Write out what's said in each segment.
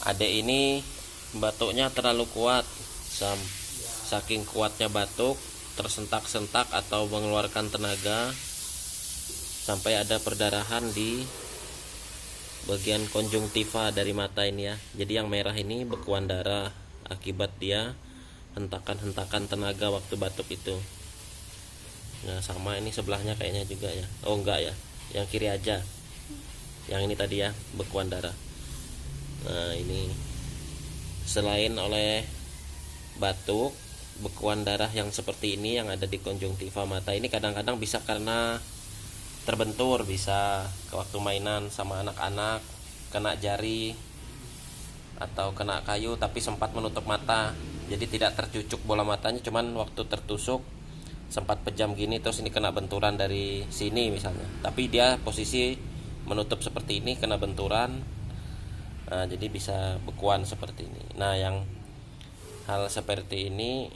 Adek ini batuknya terlalu kuat, saking kuatnya batuk, tersentak-sentak atau mengeluarkan tenaga sampai ada perdarahan di bagian konjungtiva dari mata ini ya. Jadi yang merah ini bekuan darah akibat dia hentakan-hentakan tenaga waktu batuk itu. Nah sama ini sebelahnya kayaknya juga ya. Oh enggak ya, yang kiri aja. Yang ini tadi ya bekuan darah. Nah ini selain oleh batuk, bekuan darah yang seperti ini yang ada di konjungtiva mata ini kadang-kadang bisa karena terbentur, bisa ke waktu mainan sama anak-anak, kena jari atau kena kayu tapi sempat menutup mata, jadi tidak tercucuk bola matanya, cuman waktu tertusuk sempat pejam gini, terus ini kena benturan dari sini misalnya, tapi dia posisi menutup seperti ini, kena benturan. Nah, jadi bisa bekuan seperti ini. Nah yang hal seperti ini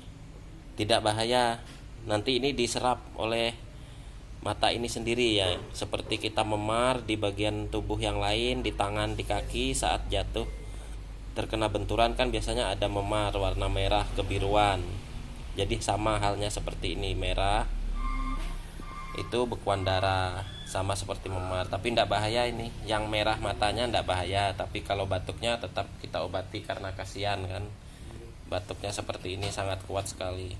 tidak bahaya, nanti ini diserap oleh mata ini sendiri ya, seperti kita memar di bagian tubuh yang lain, di tangan, di kaki saat jatuh terkena benturan kan biasanya ada memar warna merah kebiruan. Jadi sama halnya seperti ini, merah itu bekuan darah, sama seperti memar, tapi tidak bahaya ini. Yang merah matanya tidak bahaya, tapi kalau batuknya tetap kita obati karena kasihan kan, batuknya seperti ini sangat kuat sekali.